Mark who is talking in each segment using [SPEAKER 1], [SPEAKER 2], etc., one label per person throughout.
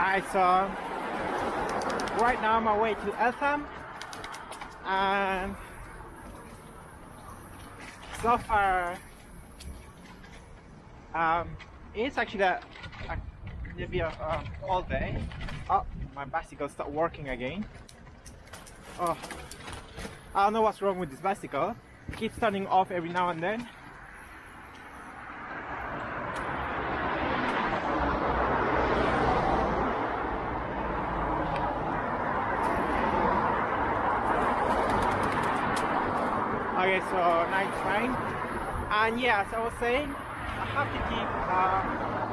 [SPEAKER 1] Alright, so right now I'm on my way to Eltham, and so far it's actually maybe all day. Oh, my bicycle stopped working again. Oh, I don't know what's wrong with this bicycle. It keeps turning off every now and then. Okay, so night time, and yeah, as I was saying, I have to keep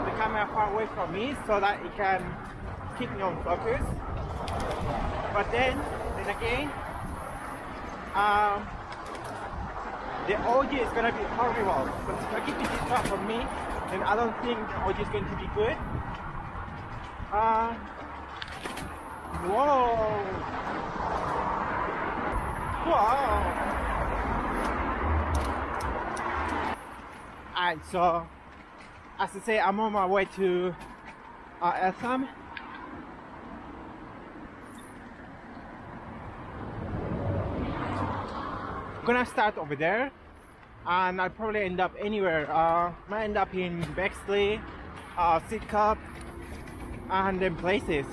[SPEAKER 1] the camera far away from me so that it can keep me on focus. But then again, the audio is gonna be horrible. But if I keep it this far from me, then I don't think the audio is going to be good. Whoa! Whoa! Alright, so as I say, I'm on my way to Eltham. I'm gonna start over there, and I'll probably end up anywhere. Might end up in Bexley, Sidcup, and then places.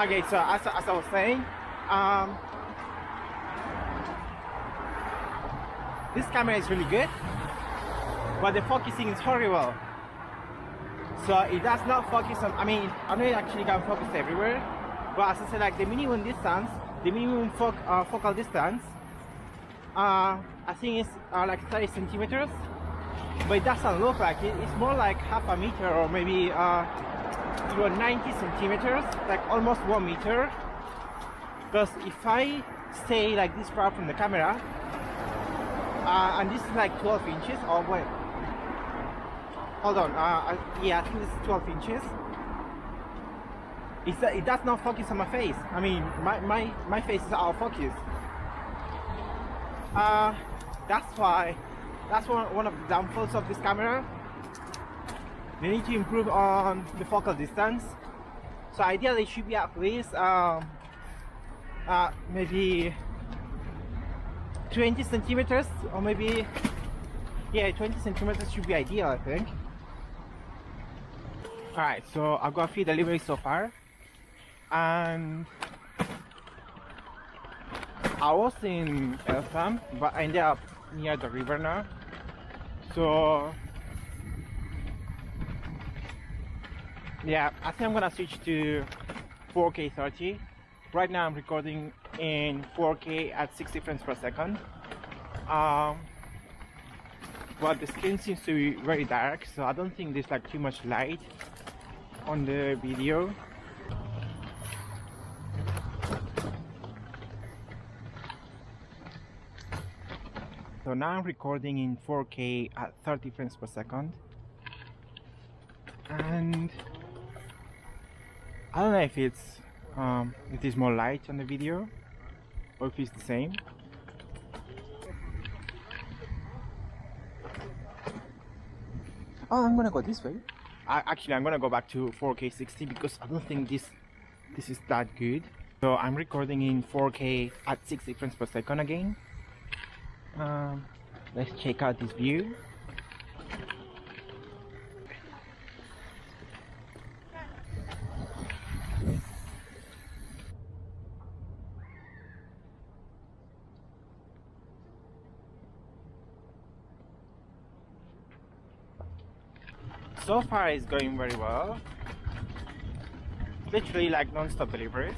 [SPEAKER 1] Okay, so as I was saying, this camera is really good, but the focusing is horrible. So it does not focus on, I know it actually can focus everywhere, but as I said, like the minimum distance, the minimum focal distance, I think it's like 30 centimeters, but it doesn't look like it. It's more like half a meter, or maybe 90 centimeters, like almost 1 meter. Because if I stay like this far from the camera, and this is like 12 inches, oh wait, hold on, yeah, I think this is 12 inches. It does not focus on my face. I mean, my face is out of focus. That's one of the downfalls of this camera. They need to improve on the focal distance. So ideally it should be at least maybe 20 centimeters, or maybe, yeah, 20 centimeters should be ideal, I think. Alright, so I've got a few deliveries so far, and I was in Eltham, but I ended up near the river now. So yeah, I think I'm gonna switch to 4K 30. Right now I'm recording in 4K at 60 frames per second. But the screen seems to be very dark, so I don't think there's like too much light on the video. So now I'm recording in 4K at 30 frames per second. And I don't know if it's if there's more light on the video or if it's the same. Oh, I'm gonna go this way. Actually, I'm gonna go back to 4K 60 because I don't think this is that good. So I'm recording in 4K at 60 frames per second again. Let's check out this view. So far it's going very well. Literally like non-stop deliveries.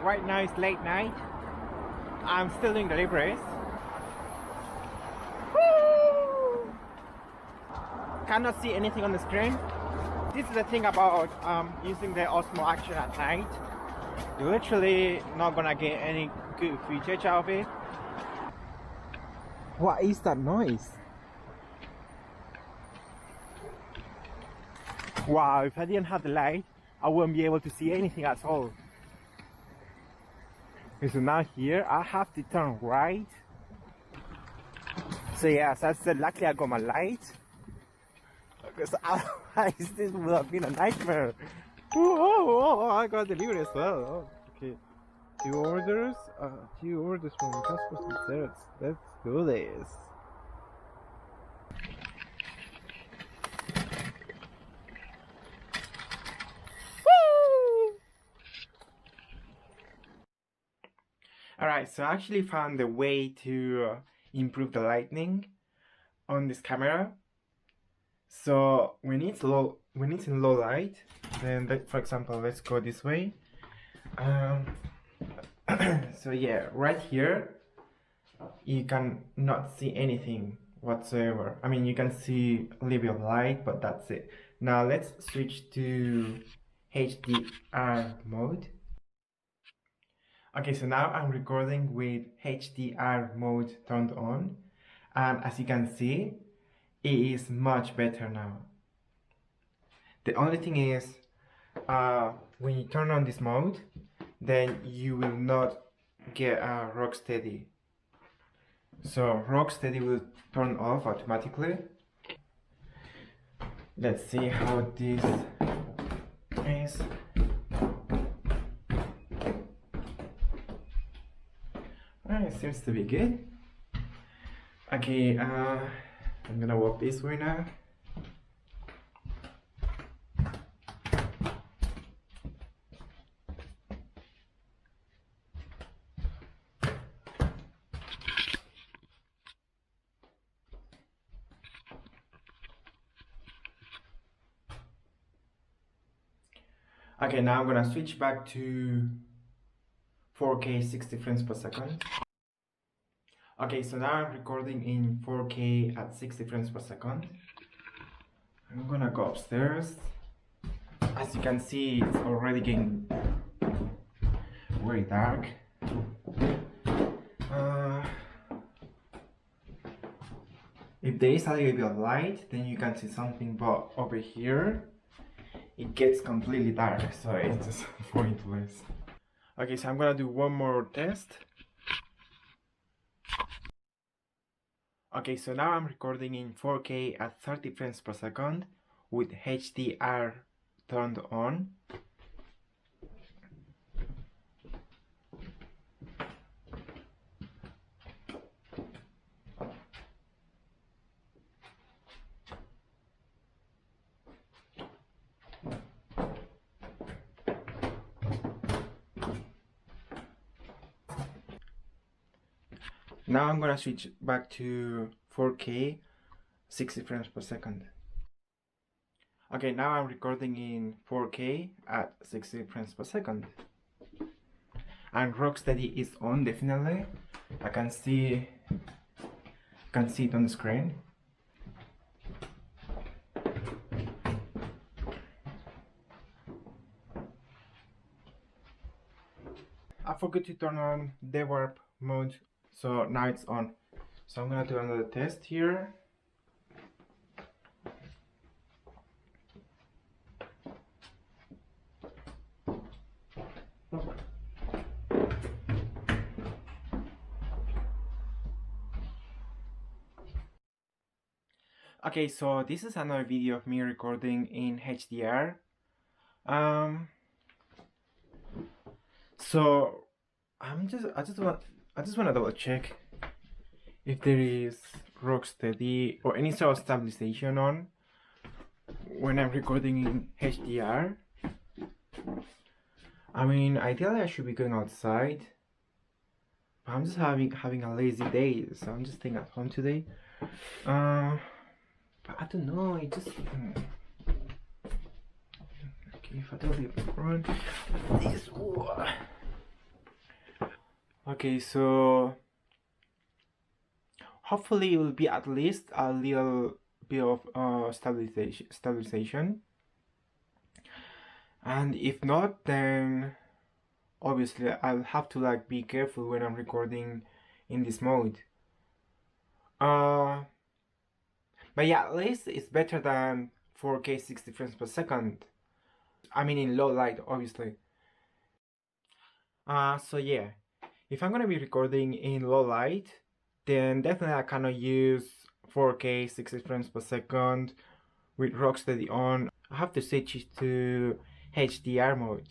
[SPEAKER 1] Right now it's late night, I'm still doing the leg raise. Cannot see anything on the screen. This is the thing about using the Osmo Action at night. You're literally not gonna get any good footage out of it. What is that noise? Wow, if I didn't have the light, I wouldn't be able to see anything at all. Okay, so now here, I have to turn right. So yeah, as I said, luckily I got my light. Because otherwise this would have been a nightmare. Oh, I got delivery as well. Oh, okay. Two orders from customers and desserts. Let's do this. Alright, so I actually found a way to improve the lighting on this camera. So when it's in low light, then for example, let's go this way. So yeah, right here you can not see anything whatsoever. I mean, you can see a little bit of light, but that's it. Now let's switch to HDR mode. Okay, so now I'm recording with HDR mode turned on, and as you can see, it is much better now. The only thing is, when you turn on this mode, then you will not get a rock steady. So rock steady will turn off automatically. Let's see how this is. It seems to be good. Okay, I'm gonna walk this way now. Okay, now I'm gonna switch back to 4K 60 frames per second. Okay, so now I'm recording in 4K at 60 frames per second. I'm gonna go upstairs. As you can see, it's already getting very dark. If there is a little bit of light, then you can see something, but over here it gets completely dark, so it's just pointless. Okay, so I'm gonna do one more test. Okay, so now I'm recording in 4K at 30 frames per second with HDR turned on. Now I'm gonna switch back to 4K 60 frames per second. Okay, now I'm recording in 4K at 60 frames per second. And Rocksteady is on, definitely. I can see it on the screen. I forgot to turn on the warp mode, so now it's on. So I'm gonna do another test here. Okay, so this is another video of me recording in HDR. So I just want to double check if there is Rocksteady or any sort of stabilization on when I'm recording in HDR. I mean, ideally I should be going outside, but I'm just having a lazy day, so I'm just staying at home today. But I don't know, it just okay, if I don't run this. Okay, so hopefully it will be at least a little bit of stabilization. And if not, then obviously I'll have to like be careful when I'm recording in this mode. Uh, but yeah, at least it's better than 4K 60 frames per second. I mean in low light, obviously. So yeah, if I'm gonna be recording in low light, then definitely I cannot use 4K 60 frames per second with Rocksteady on. I have to switch it to HDR mode.